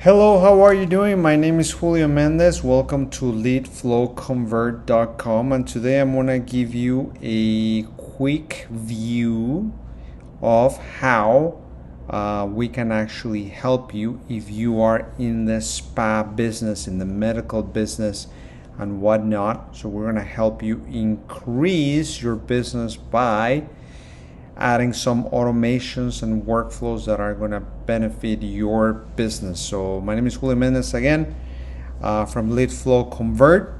Hello, how are you doing? My name is Julio Mendez. Welcome to leadflowconvert.com, and today I'm going to give you a quick view of how we can actually help you if you are in the spa business, in the medical business, and whatnot. So we're going to help you increase your business by adding some automations and workflows that are going to benefit your business. So my name is Julio Mendez again from LeadFlow Convert,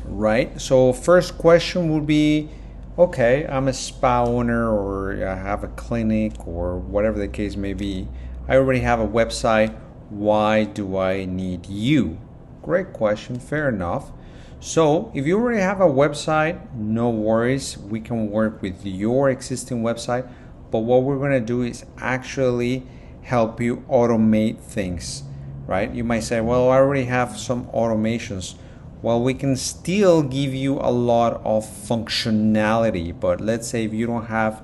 right? So first question would be, okay, I'm a spa owner or I have a clinic or whatever the case may be. I already have a website. Why do I need you? Great question, fair enough. So if you already have a website, no worries. We can work with your existing website. But what we're going to do is actually help you automate things, right? You might say, well, I already have some automations. Well, we can still give you a lot of functionality. But let's say if you don't have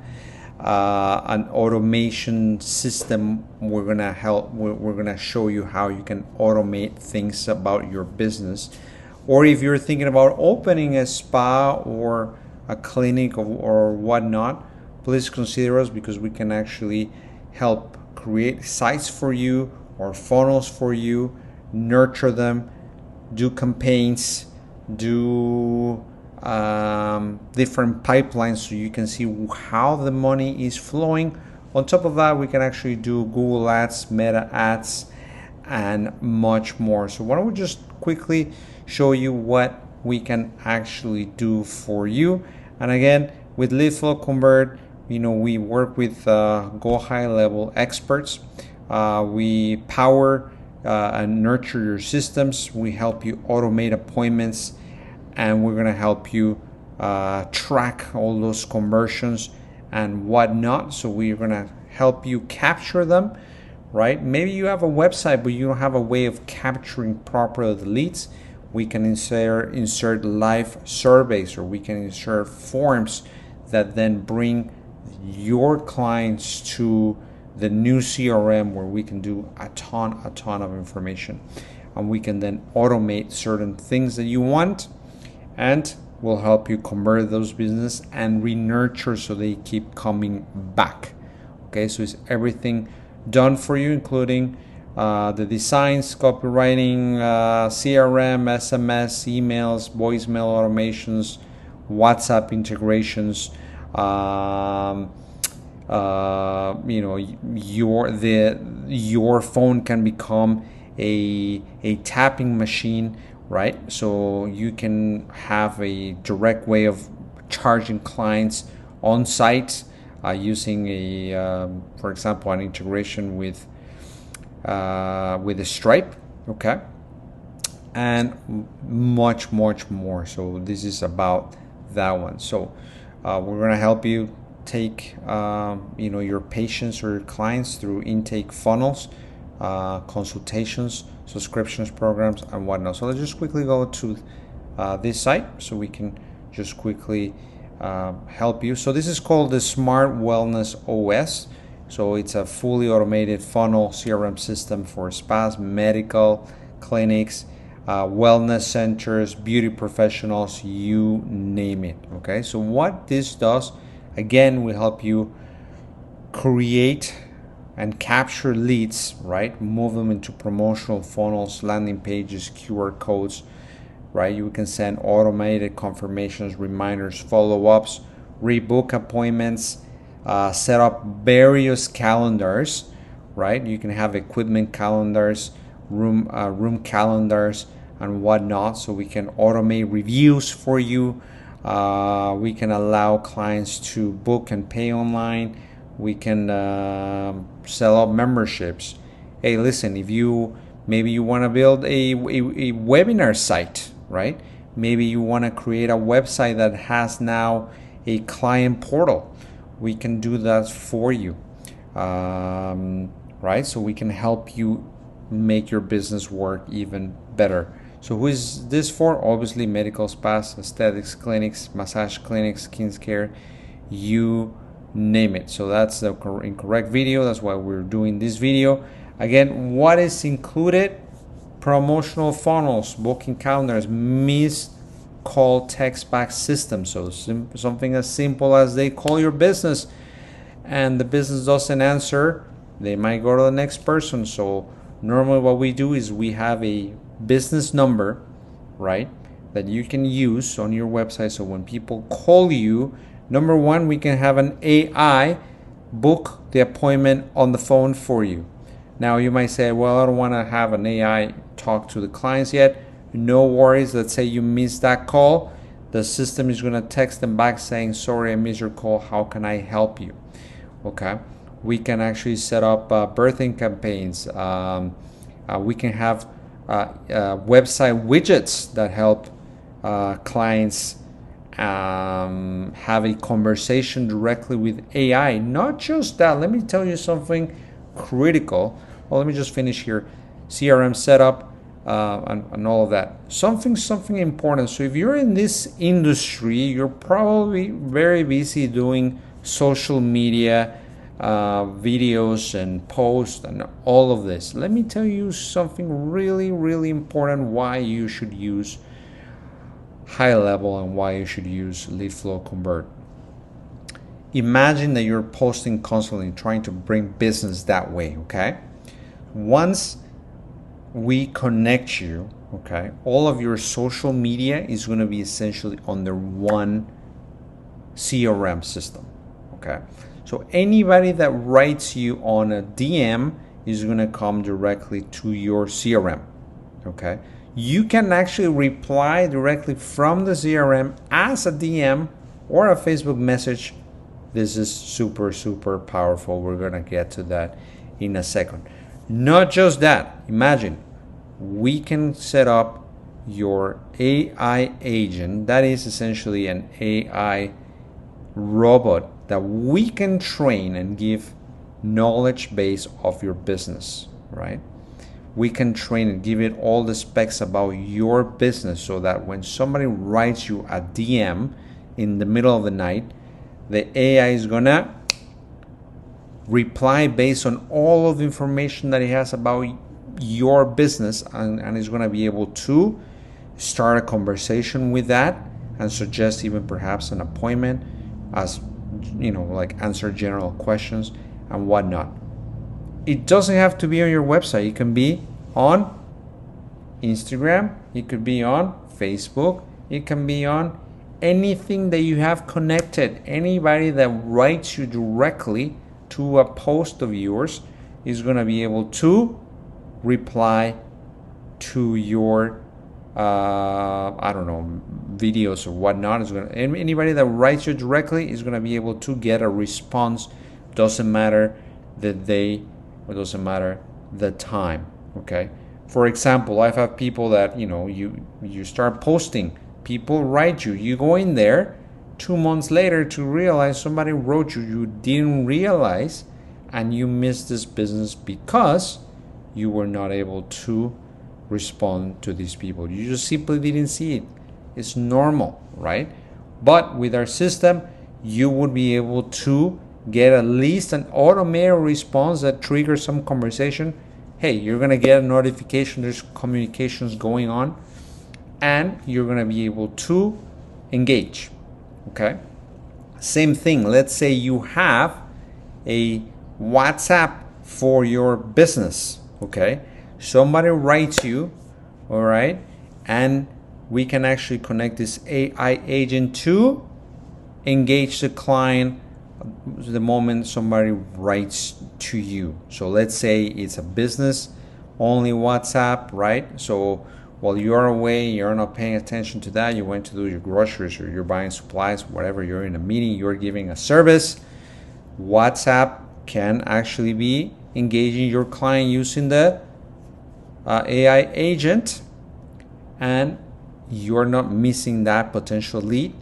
an automation system, we're going to help. We're going to show you how you can automate things about your business. Or if you're thinking about opening a spa or a clinic or whatnot, please consider us because we can actually help create sites for you or funnels for you, nurture them, do campaigns, do different pipelines so you can see how the money is flowing. On top of that, we can actually do Google Ads, Meta Ads, and much more. So why don't we just quickly show you what we can actually do for you. And again, with LeadFlow Convert, we work with GoHighLevel experts. We power and nurture your systems. We help you automate appointments, and we're going to help you track all those conversions and whatnot. So we're going to help you capture them, right? Maybe you have a website, but you don't have a way of capturing properly the leads. We can insert live surveys, or we can insert forms that then bring your clients to the new CRM where we can do a ton of information. And we can then automate certain things that you want, and we'll help you convert those business and re-nurture so they keep coming back. Okay, so it's everything done for you, including the designs, copywriting, CRM, SMS, emails, voicemail automations, WhatsApp integrations. Your phone can become a tapping machine, right? So you can have a direct way of charging clients on site using for example, an integration with a Stripe, okay, and much more. So this is about that one. So we're gonna help you take your patients or your clients through intake funnels, consultations, subscriptions, programs, and whatnot. So let's just quickly go to this site so we can just quickly help you. So this is called the Smart Wellness OS. So it's a fully automated funnel CRM system for spas, medical clinics, wellness centers, beauty professionals, you name it. Okay, so what this does, again, will help you create and capture leads, right? Move them into promotional funnels, landing pages, QR codes, right? You can send automated confirmations, reminders, follow-ups, rebook appointments, set up various calendars, right? You can have equipment calendars, room calendars, and whatnot. So we can automate reviews for you. We can allow clients to book and pay online. We can sell out memberships. Hey, listen, if maybe you want to build a webinar site, right? Maybe you want to create a website that has now a client portal. We can do that for you, right? So we can help you make your business work even better. So who is this for? Obviously medical spas, aesthetics clinics, massage clinics, skin care, you name it. So that's the incorrect video. That's why we're doing this video. Again, what is included? Promotional funnels, booking calendars, missed call text back system. So something as simple as they call your business and the business doesn't answer, they might go to the next person. So normally what we do is we have a business number, right, that you can use on your website. So when people call you, number one, we can have an AI book the appointment on the phone for you. Now you might say, well, I don't want to have an AI talk to the clients yet. No worries. Let's say you missed that call. The system is going to text them back saying, sorry, I missed your call. How can I help you? Okay. We can actually set up birthing campaigns. We can have website widgets that help clients have a conversation directly with AI. Not just that. Let me tell you something critical. Well, let me just finish here. CRM setup and all of that. Something important. So if you're in this industry, you're probably very busy doing social media videos and posts and all of this. Let me tell you something really important why you should use GoHighLevel and why you should use Lead Flow Convert. Imagine that you're posting constantly, trying to bring business that way, okay? Once we connect you, okay, all of your social media is going to be essentially under one CRM system, okay? So anybody that writes you on a DM is going to come directly to your CRM, okay? You can actually reply directly from the CRM as a DM or a Facebook message. This is super powerful. We're going to get to that in a second. Not just that. Imagine we can set up your AI agent. That is essentially an AI robot that we can train and give knowledge base of your business, right? We can train and give it all the specs about your business so that when somebody writes you a DM in the middle of the night, the AI is gonna reply based on all of the information that it has about your business, and is gonna be able to start a conversation with that and suggest even perhaps an appointment, as you know, like answer general questions and whatnot. It doesn't have to be on your website. It can be on Instagram, it could be on Facebook, it can be on anything that you have connected. Anybody that writes you directly to a post of yours is going to be able to reply to your I don't know, videos or whatnot. Is going to, anybody that writes you directly is going to be able to get a response. Doesn't matter the day or doesn't matter the time. Okay. For example, I've had people that, you know, you start posting, people write you, you go in there 2 months later to realize somebody wrote you, you didn't realize, and you missed this business because you were not able to respond to these people. You just simply didn't see it. It's normal, right? But with our system, you would be able to get at least an automated response that triggers some conversation. Hey, you're going to get a notification, there's communications going on, and you're going to be able to engage. Okay? Same thing. Let's say you have a WhatsApp for your business. Okay? Somebody writes you, all right, and we can actually connect this AI agent to engage the client the moment somebody writes to you. So let's say it's a business only WhatsApp, right? So while you're away, you're not paying attention to that, you went to do your groceries or you're buying supplies, whatever, you're in a meeting, you're giving a service, WhatsApp can actually be engaging your client using the AI agent, and you're not missing that potential lead,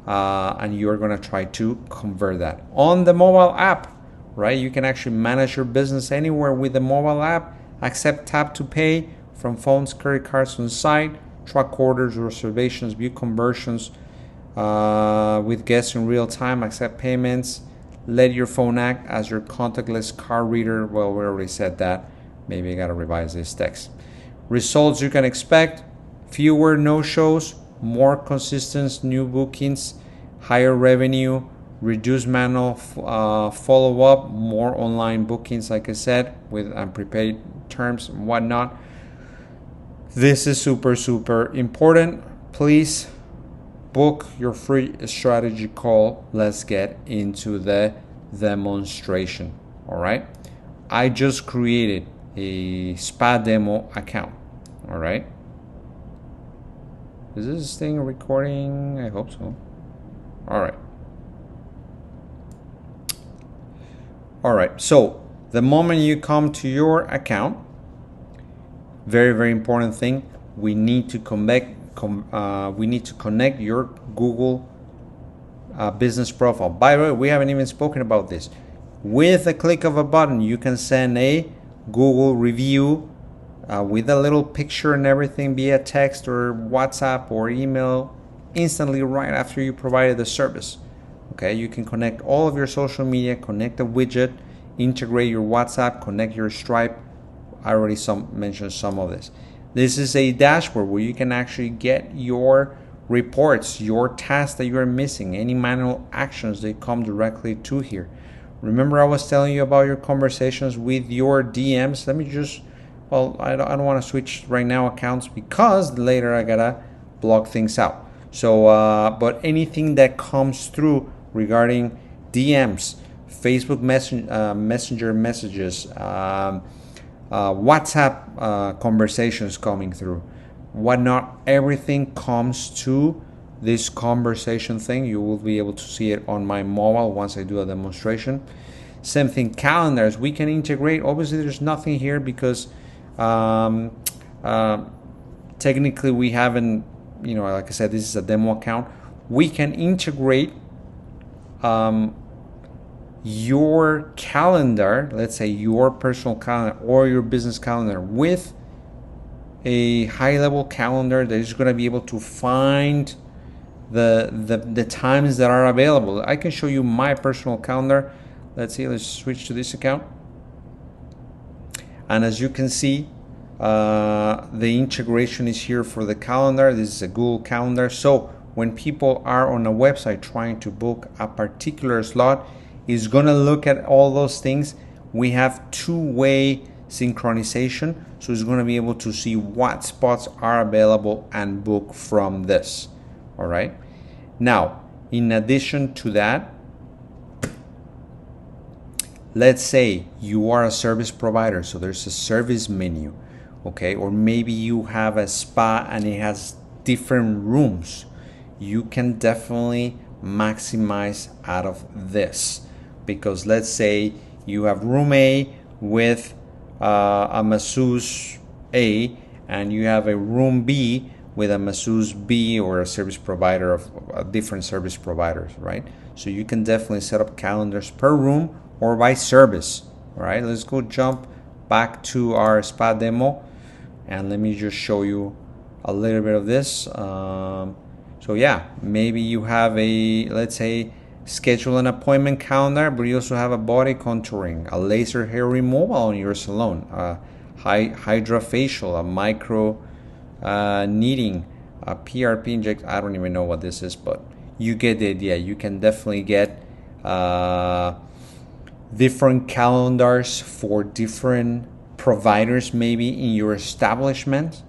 and you're going to try to convert that. On the mobile app, right, you can actually manage your business anywhere with the mobile app, accept tap to pay from phones, credit cards on site, track orders, reservations, view conversions with guests in real time, accept payments, let your phone act as your contactless card reader. Well, we already said that. Maybe I gotta revise this text. Results you can expect: fewer no-shows, more consistent new bookings, higher revenue, reduced manual follow-up, more online bookings, like I said, with unprepaid terms and whatnot. This is super, super important. Please book your free strategy call. Let's get into the demonstration. All right. I just created a spa demo account. All right. Is this thing recording? I hope so. All right. All right. So the moment you come to your account, very, very important thing, we need to connect your Google business profile. By the way, we haven't even spoken about this. With a click of a button, you can send a Google review with a little picture and everything via text or WhatsApp or email instantly right after you provided the service. Okay, you can connect all of your social media, connect a widget, integrate your WhatsApp, connect your Stripe. I already mentioned some of this. This is a dashboard where you can actually get your reports, your tasks that you're missing, any manual actions, they come directly to here. Remember I was telling you about your conversations with your DMs. Let me just, well, I don't want to switch right now accounts because later I gotta block things out. So, but anything that comes through regarding DMs, Facebook Messenger messages, WhatsApp conversations coming through, whatnot, everything comes to this conversation thing. You will be able to see it on my mobile once I do a demonstration. Same thing, calendars. We can integrate. Obviously, there's nothing here because technically we haven't, like I said, this is a demo account. We can integrate your calendar, let's say your personal calendar or your business calendar, with a high-level calendar that is going to be able to find the times that are available. I can show you my personal calendar. Let's see, let's switch to this account. And as you can see, the integration is here for the calendar. This is a Google Calendar. So when people are on a website trying to book a particular slot, is going to look at all those things. We have two-way synchronization, so it's going to be able to see what spots are available and book from this. All right. Now, in addition to that, let's say you are a service provider, so there's a service menu, okay? Or maybe you have a spa and it has different rooms. You can definitely maximize out of this. Because let's say you have room A with a masseuse A, and you have a room B with a masseuse B or a service provider of different service providers, right? So you can definitely set up calendars per room or by service. All right, let's go jump back to our spa demo, and let me just show you a little bit of this. So yeah, maybe you have a, let's say, schedule an appointment calendar, but you also have a body contouring, a laser hair removal on your salon, a hydrofacial, a micro needing, a PRP inject. I don't even know what this is, but you get the idea. You can definitely get different calendars for different providers maybe in your establishment,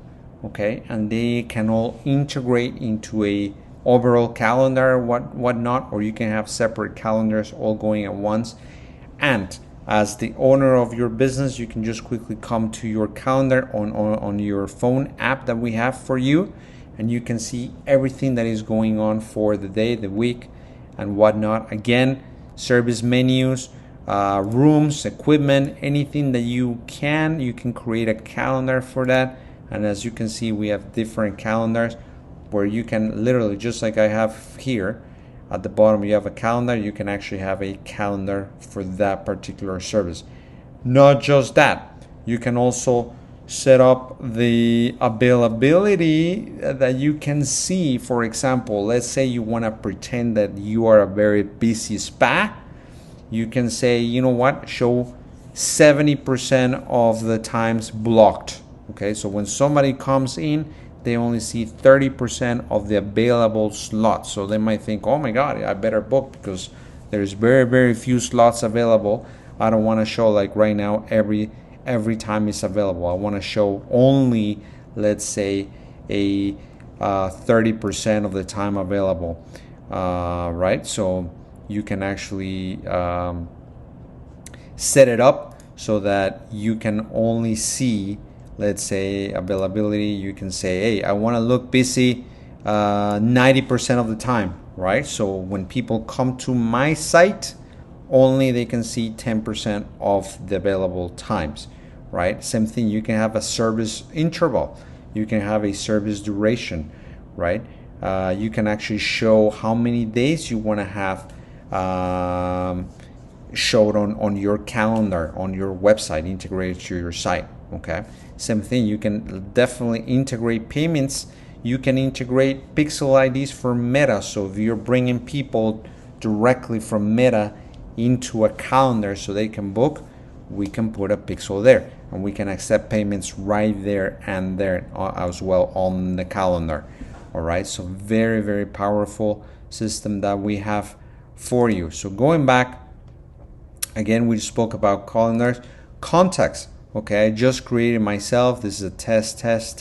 okay, and they can all integrate into a overall calendar, whatnot, or you can have separate calendars all going at once. And as the owner of your business, you can just quickly come to your calendar on your phone app that we have for you, and you can see everything that is going on for the day, the week, and whatnot. Again, service menus, rooms, equipment, anything that you can create a calendar for that. And as you can see, we have different calendars where you can literally, just like I have here at the bottom, you have a calendar. You can actually have a calendar for that particular service. Not just that, you can also set up the availability that you can see. For example, let's say you want to pretend that you are a very busy spa. you can say, you know what, show 70% of the times blocked. Okay, so when somebody comes in, they only see 30% of the available slots. So they might think, oh my God, I better book because there's very, very few slots available. I don't want to show like right now every time it's available. I want to show only, let's say, a 30% of the time available, right? So you can actually set it up so that you can only see, let's say, availability. You can say, hey, I want to look busy 90% of the time, right? So when people come to my site, only they can see 10% of the available times, right? Same thing, you can have a service interval, you can have a service duration, right? You can actually show how many days you want to have showed on your calendar, on your website, integrated to your site. Okay, same thing, you can definitely integrate payments. You can integrate pixel IDs for Meta. So if you're bringing people directly from Meta into a calendar so they can book, we can put a pixel there, and we can accept payments right there and there as well on the calendar. All right, so very, very powerful system that we have for you. So going back, again, we spoke about calendars, contacts. Okay, I just created myself. This is a test at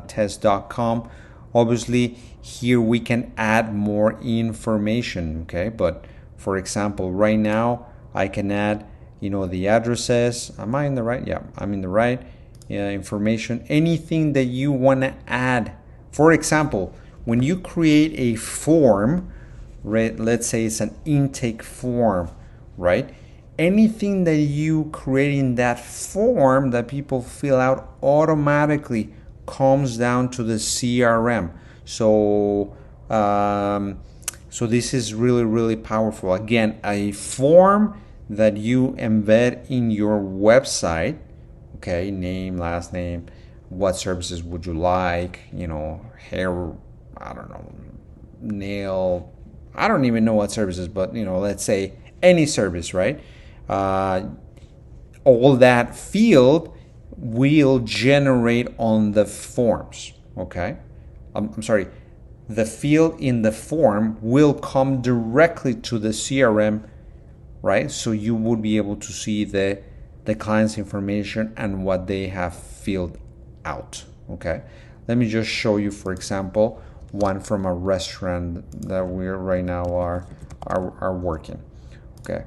test.com. Obviously, here we can add more information. Okay, but for example, right now I can add, the addresses. Am I in the right? Yeah, I'm in the right. Information, anything that you want to add. For example, when you create a form, right, let's say it's an intake form, right? Anything that you create in that form that people fill out automatically comes down to the CRM. So this is really, really powerful. Again, a form that you embed in your website. Okay, name, last name, what services would you like? Hair, I don't know, nail, I don't even know what services, but let's say any service, right? All that field will generate on the forms. Okay, I'm sorry, the field in the form will come directly to the CRM, right? So you would be able to see the client's information and what they have filled out. Okay, let me just show you, for example, one from a restaurant that we're right now are working. Okay,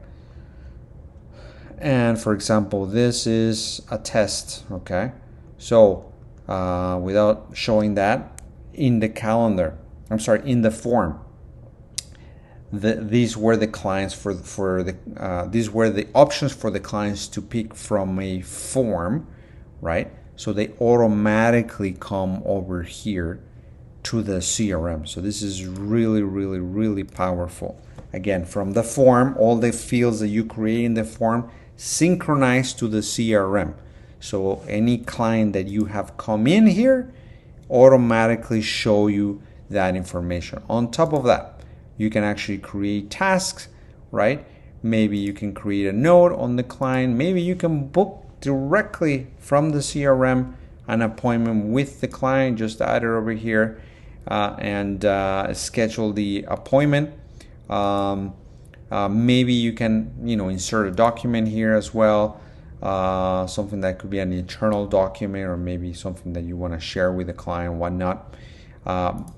and for example, this is a test. Okay, so without showing that in the calendar, I'm sorry, in the form, these were the clients these were the options for the clients to pick from a form, right? So they automatically come over here to the CRM. So this is really, really, really powerful. Again, from the form, all the fields that you create in the form synchronize to the CRM. So any client that you have come in here automatically show you that information. On top of that, you can actually create tasks, right? Maybe you can create a note on the client. Maybe you can book directly from the CRM an appointment with the client. Just add it over here and schedule the appointment. Maybe you can, insert a document here as well. Something that could be an internal document, or maybe something that you want to share with the client, whatnot.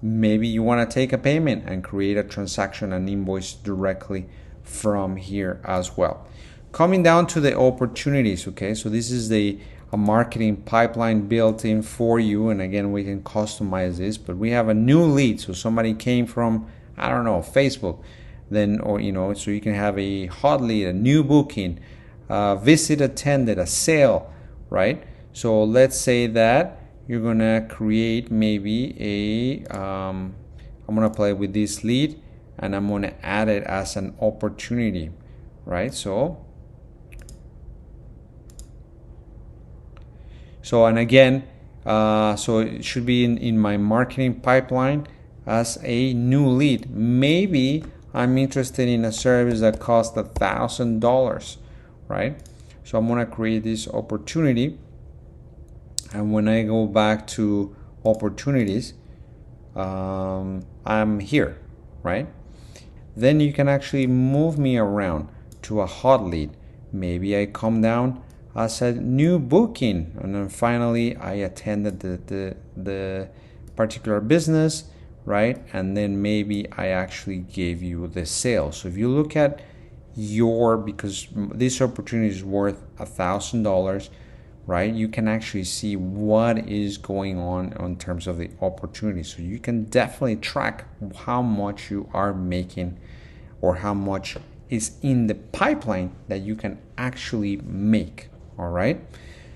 Maybe you want to take a payment and create a transaction and invoice directly from here as well. Coming down to the opportunities, okay, so this is a marketing pipeline built in for you, and again, we can customize this, but we have a new lead. So somebody came from, I don't know, Facebook, then, or so you can have a hot lead, a new booking, visit attended, a sale, right? So let's say that you're gonna create maybe I'm gonna play with this lead and I'm gonna add it as an opportunity, right? So and again, so it should be in my marketing pipeline as a new lead. Maybe I'm interested in a service that costs $1,000, right? So I'm gonna create this opportunity, and when I go back to opportunities, I'm here, right? Then you can actually move me around to a hot lead. Maybe I come down as a new booking, and then finally I attended the particular business, right? And then maybe I actually gave you the sale. So if you look at because this opportunity is worth $1,000, right? You can actually see what is going on in terms of the opportunity. So you can definitely track how much you are making or how much is in the pipeline that you can actually make. All right.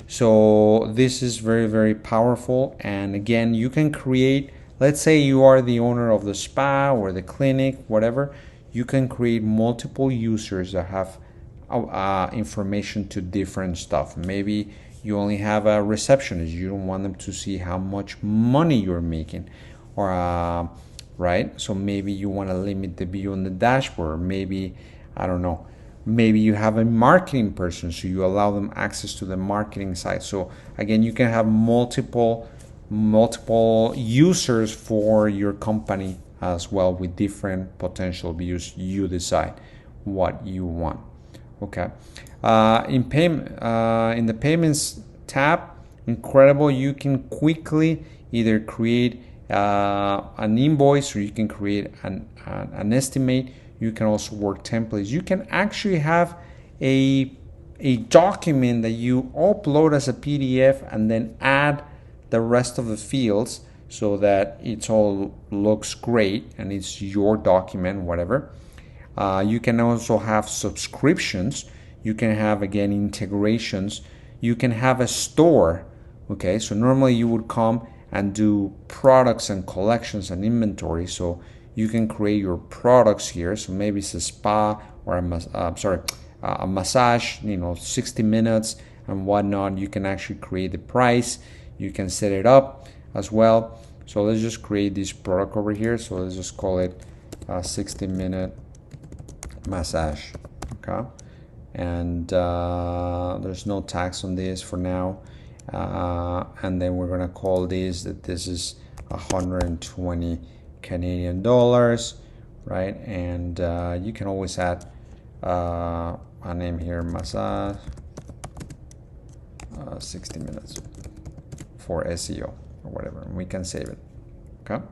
So this is very, very powerful. And again, you can create, let's say you are the owner of the spa or the clinic, whatever, you can create multiple users that have information to different stuff. Maybe you only have a receptionist. You don't want them to see how much money you're making, or right? So maybe you want to limit the view on the dashboard. Maybe, I don't know, maybe you have a marketing person, so you allow them access to the marketing side. So again, you can have multiple users for your company as well, with different potential views. You decide what you want. Okay. In the payments tab, incredible, you can quickly either create an invoice, or you can create an estimate. You can also work templates. You can actually have a document that you upload as a PDF and then add the rest of the fields so that it all looks great and it's your document, whatever. You can also have subscriptions. You can have, again, integrations. You can have a store. Okay, so normally you would come and do products and collections and inventory. So you can create your products here. So maybe it's a spa or a massage, 60 minutes and whatnot. You can actually create the price. You can set it up as well. So let's just create this product over here. So let's just call it 60-minute massage. Okay, and there's no tax on this for now. And then we're gonna call this is 120 Canadian dollars, right? And you can always add a name here, massage 60 minutes for SEO or whatever, and we can save it. Okay,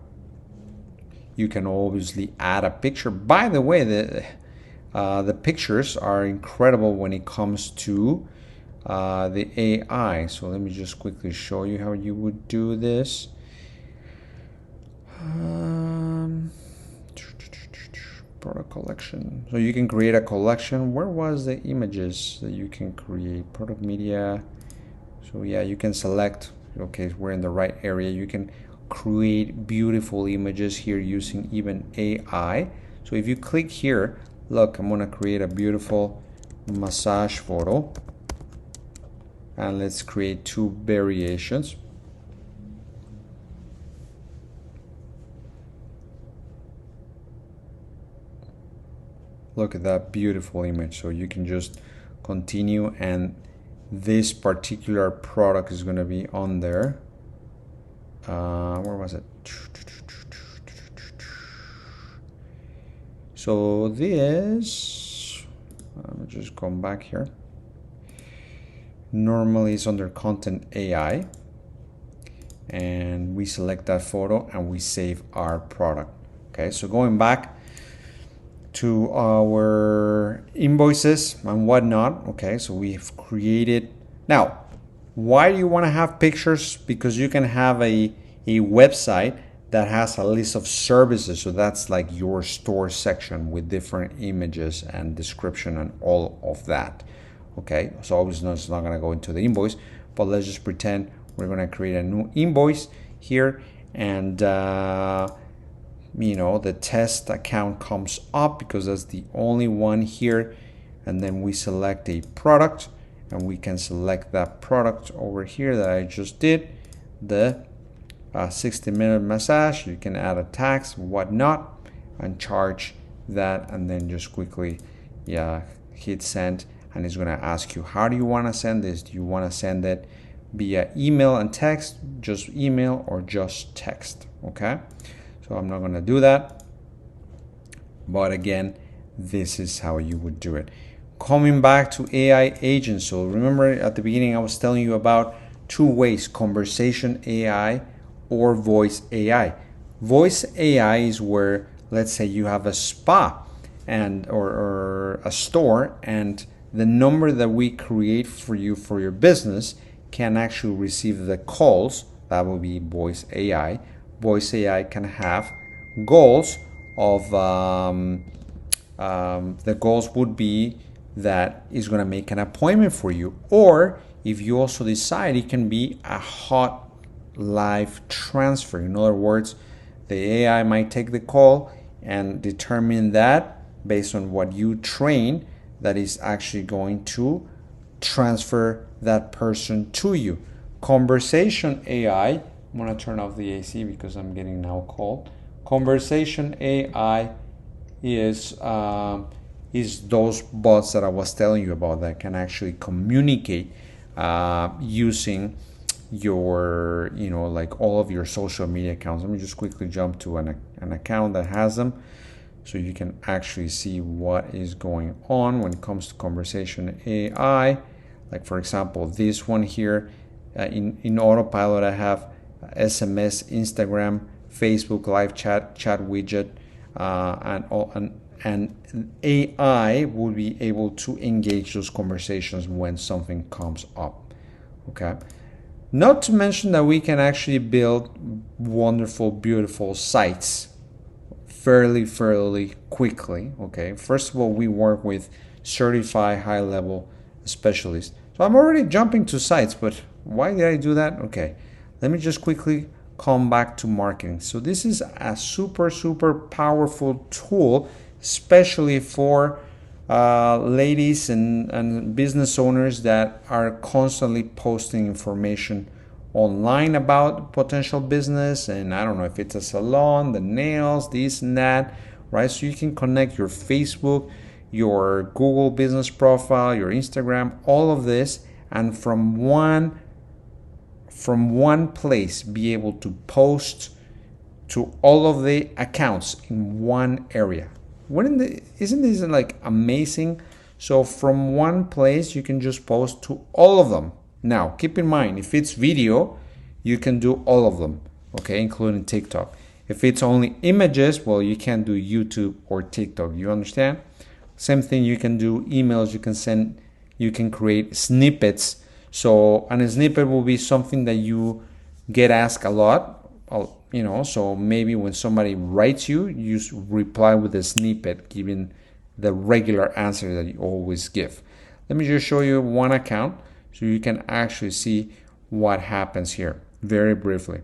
you can obviously add a picture. By the way, the pictures are incredible when it comes to the AI. So let me just quickly show you how you would do this. Product collection. So you can create a collection. Where was the images that you can create? Product media. So yeah, you can select. Okay, we're in the right area. You can create beautiful images here using even AI. So if you click here, look, I'm gonna create a beautiful massage photo, and let's create two variations. Look at that beautiful image. So you can just continue, and this particular product is going to be on there. Where was it? So this, let me just come back here. Normally it's under content AI, and we select that photo and we save our product. Okay, so going back to our invoices and whatnot. Okay, so we've created. Now, why do you want to have pictures? Because you can have a website that has a list of services. So that's like your store section with different images and description and all of that. Okay, so obviously it's not going to go into the invoice, but let's just pretend we're going to create a new invoice here, and the test account comes up because that's the only one here. And then we select a product, and we can select that product over here that I just did, the 60-minute massage. You can add a tax, whatnot, and charge that, and then just quickly hit send, and it's going to ask you, how do you want to send this? Do you want to send it via email and text, just email, or just text? Okay, so I'm not going to do that, but again, this is how you would do it. Coming back to AI agents, so remember at the beginning I was telling you about two ways: conversation AI or voice AI. Voice AI is where, let's say you have a spa and or a store, and the number that we create for you for your business can actually receive the calls. That will be voice AI. Voice AI can have goals of the goals would be that is going to make an appointment for you, or if you also decide, it can be a hot live transfer. In other words, the AI might take the call and determine that based on what you train, that is actually going to transfer that person to you. Conversation AI, I'm going to turn off the AC because I'm getting now cold. Conversation AI is those bots that I was telling you about that can actually communicate using your, like all of your social media accounts. Let me just quickly jump to an account that has them, so you can actually see what is going on when it comes to conversation AI. Like for example, this one here, in autopilot, I have SMS, Instagram, Facebook live chat widget, and AI will be able to engage those conversations when something comes up. Okay. Not to mention that we can actually build wonderful, beautiful sites fairly quickly. Okay. First of all, we work with certified high-level specialists. So I'm already jumping to sites, but why did I do that? Okay. Let me just quickly come back to marketing. So this is a super powerful tool, especially for ladies and business owners that are constantly posting information online about potential business. And I don't know if it's a salon, the nails, this and that, right? So you can connect your Facebook, your Google business profile, your Instagram, all of this, and from one place be able to post to all of the accounts in one area. Isn't this like amazing? So from one place you can just post to all of them. Now keep in mind, if it's video, you can do all of them, okay, including TikTok. If it's only images, well, you can't do YouTube or TikTok. You understand? Same thing, you can do emails, you can create snippets. So, and a snippet will be something that you get asked a lot, so maybe when somebody writes you, you reply with a snippet, giving the regular answer that you always give. Let me just show you one account so you can actually see what happens here very briefly.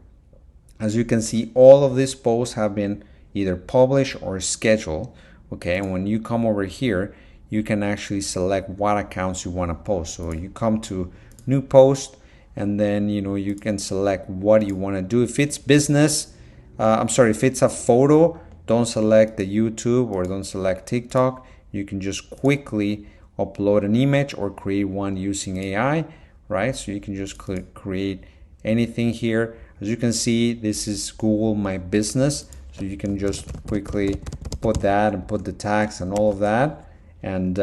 As you can see, all of these posts have been either published or scheduled. Okay, and when you come over here, you can actually select what accounts you want to post. So you come to new post, and then you can select what you want to do. If it's business, if it's a photo, don't select the YouTube or don't select TikTok. You can just quickly upload an image or create one using AI, right? So you can just create anything here. As you can see, this is Google My Business, so you can just quickly put that and put the tags and all of that, and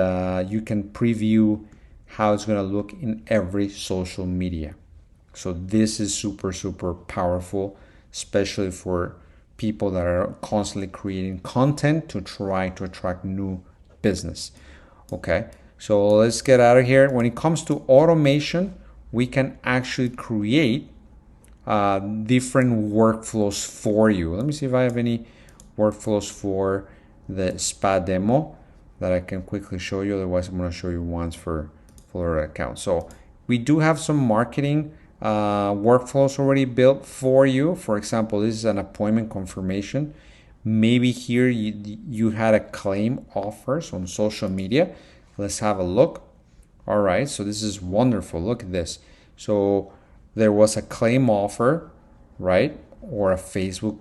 you can preview how it's going to look in every social media. So this is super powerful, especially for people that are constantly creating content to try to attract new business. Okay, so let's get out of here. When it comes to automation, we can actually create different workflows for you. Let me see if I have any workflows for the spa demo that I can quickly show you. Otherwise, I'm going to show you ones for account. So we do have some marketing workflows already built for you. For example, this is an appointment confirmation. Maybe here you had a claim offers on social media. Let's have a look. All right, so this is wonderful. Look at this. So there was a claim offer, right? Or a Facebook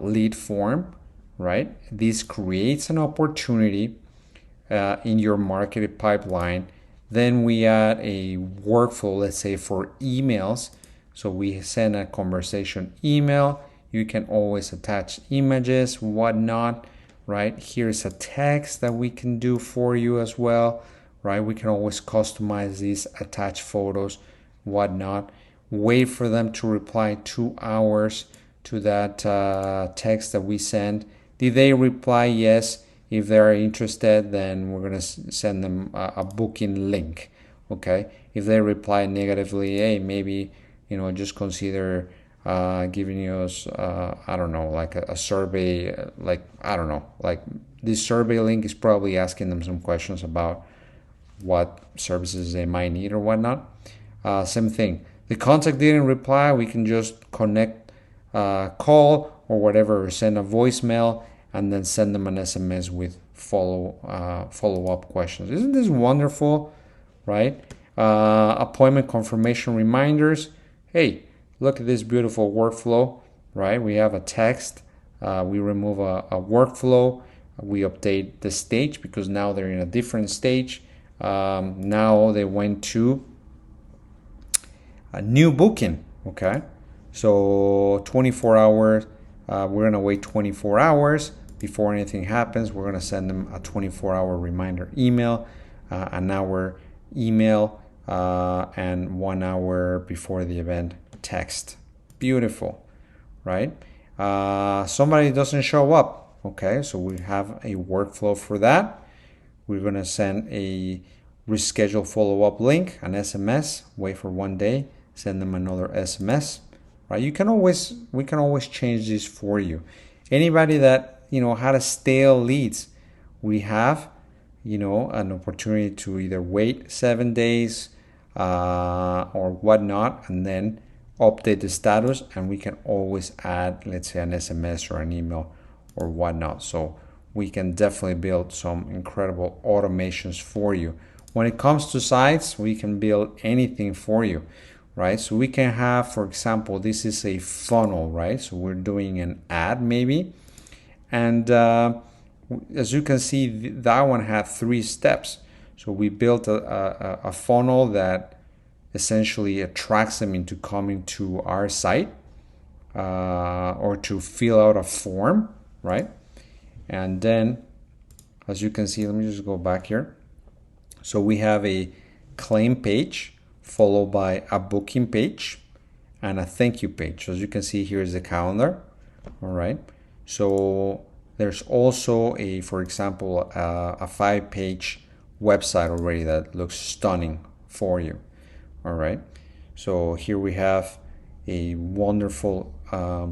lead form. right? This creates an opportunity in your marketing pipeline. Then we add a workflow, let's say for emails. So we send a conversation email. You can always attach images, whatnot, right? Here's a text that we can do for you as well, right? We can always customize these, attach photos, whatnot. Wait for them to reply 2 hours to that text that we send. Did they reply yes? If they're interested, then we're going to send them a booking link. Okay. If they reply negatively, hey, maybe, just consider giving us, I don't know, like a survey, like, I don't know, like this survey link is probably asking them some questions about what services they might need or whatnot. Same thing. The contact didn't reply. We can just connect, call or whatever, or send a voicemail, and then send them an SMS with follow-up questions. Isn't this wonderful, right? Appointment confirmation reminders. Hey, look at this beautiful workflow, right? We have a text. We remove a workflow. We update the stage because now they're in a different stage. Now they went to a new booking, okay? So 24 hours, we're gonna wait 24 hours before anything happens. We're gonna send them a 24-hour reminder email, an hour email, and 1 hour before the event text. Beautiful, right? Somebody doesn't show up, okay? So we have a workflow for that. We're gonna send a reschedule follow-up link, an SMS, wait for 1 day, send them another SMS, right? We can always change this for you. Anybody that, had a stale leads, we have, an opportunity to either wait 7 days or whatnot, and then update the status, and we can always add, let's say, an SMS or an email or whatnot. So we can definitely build some incredible automations for you. When it comes to sites, we can build anything for you, right? So we can have, for example, this is a funnel, right? So we're doing an ad maybe. And as you can see, that one had 3 steps. So we built a funnel that essentially attracts them into coming to our site or to fill out a form, right? And then, as you can see, let me just go back here. So we have a claim page followed by a booking page and a thank you page. So as you can see, here is the calendar. All right. So there's also for example, a 5-page website already that looks stunning for you. All right. So here we have a wonderful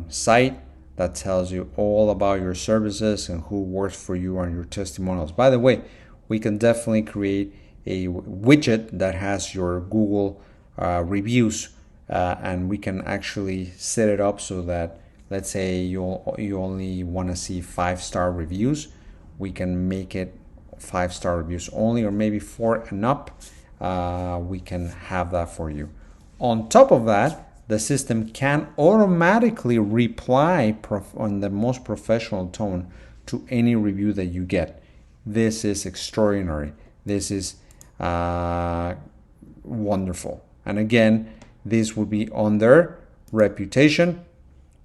site that tells you all about your services and who works for you and your testimonials. By the way, we can definitely create a widget that has your Google reviews, and we can actually set it up so that, let's say you only want to see 5-star reviews. We can make it 5-star reviews only, or maybe 4 and up. We can have that for you. On top of that, the system can automatically reply on the most professional tone to any review that you get. This is extraordinary. This is wonderful. And again, this will be under reputation.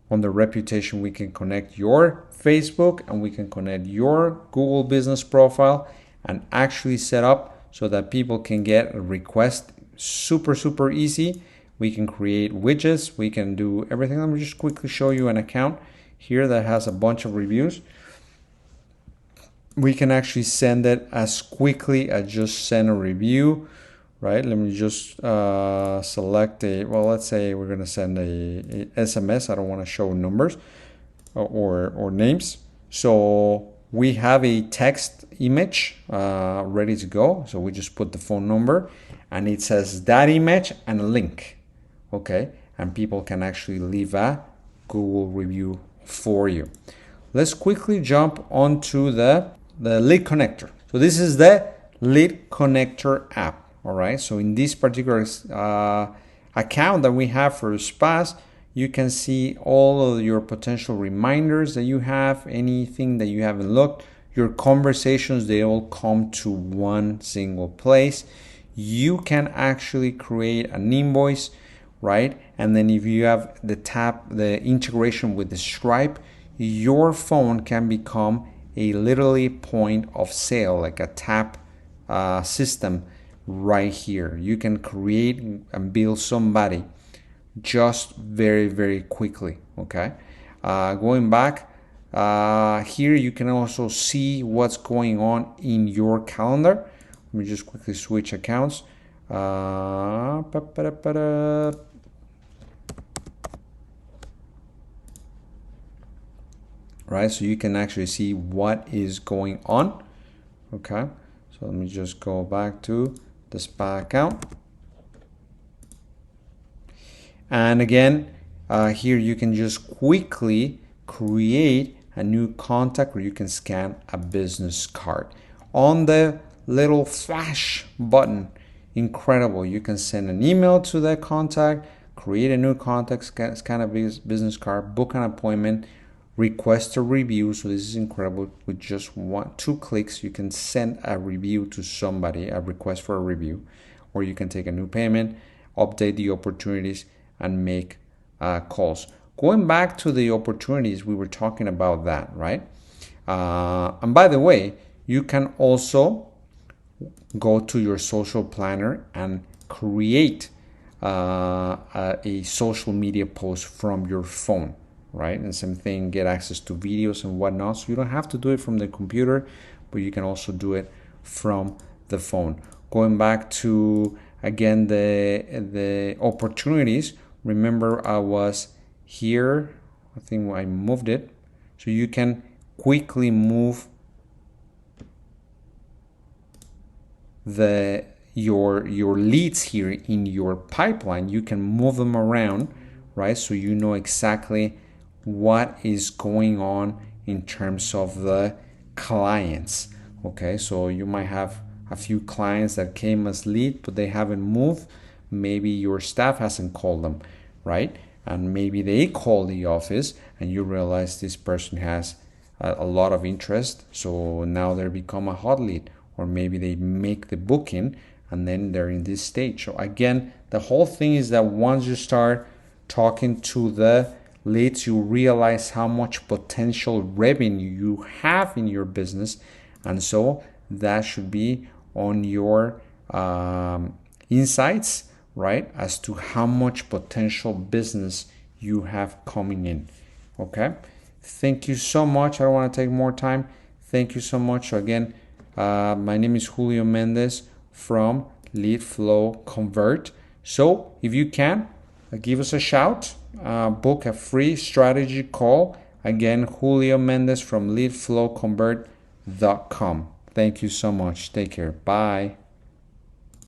Under reputation, we can connect your Facebook and we can connect your Google business profile and actually set up so that people can get a request super easy. We can create widgets. We can do everything. Let me just quickly show you an account here that has a bunch of reviews. We can actually send it as quickly as just send a review, right? Let me just select let's say we're going to send a SMS. I don't want to show numbers or names. So we have a text image ready to go. So we just put the phone number and it says that image and a link. Okay. And people can actually leave a Google review for you. Let's quickly jump onto the lead connector. So this is the lead connector app. All right. So in this particular account that we have for spas, You can see all of your potential reminders that you have, anything that you haven't looked, your conversations, they all come to one single place. You can actually create an invoice, right? And then if you have the integration with the Stripe, your phone can become a literally point of sale, like a tap system right here. You can create and build somebody just very, very quickly. Okay, going back here, you can also see what's going on in your calendar. Let me just quickly switch accounts. Right, so you can actually see what is going on. Okay, so let me just go back to the spa account. And again, here you can just quickly create a new contact, or you can scan a business card. On the little flash button, incredible. You can send an email to that contact, create a new contact, scan a business card, book an appointment, request a review. So this is incredible. With just 2 clicks, you can send a review to somebody, a request for a review, or you can take a new payment, update the opportunities, and make calls. Going back to the opportunities, we were talking about that, right? And by the way, you can also go to your social planner and create a social media post from your phone, right? And same thing, get access to videos and whatnot. So you don't have to do it from the computer, but you can also do it from the phone. Going back to, again, the opportunities. Remember, I was here. I think I moved it. So you can quickly move your leads here in your pipeline. You can move them around, right? So you know exactly what is going on in terms of the clients. Okay, so you might have a few clients that came as lead, but they haven't moved. Maybe your staff hasn't called them, right? And maybe they call the office and you realize this person has a lot of interest, so now they become a hot lead. Or maybe they make the booking and then they're in this stage. So again, the whole thing is that once you start talking to the leads, you realize how much potential revenue you have in your business. And so that should be on your insights, right, as to how much potential business you have coming in. Okay, thank you so much. I don't want to take more time. Thank you so much. So again, my name is Julio Mendez from Lead Flow Convert. So if you can, give us a shout, book a free strategy call. Again, Julio Mendez from leadflowconvert.com. Thank you so much. Take care. Bye.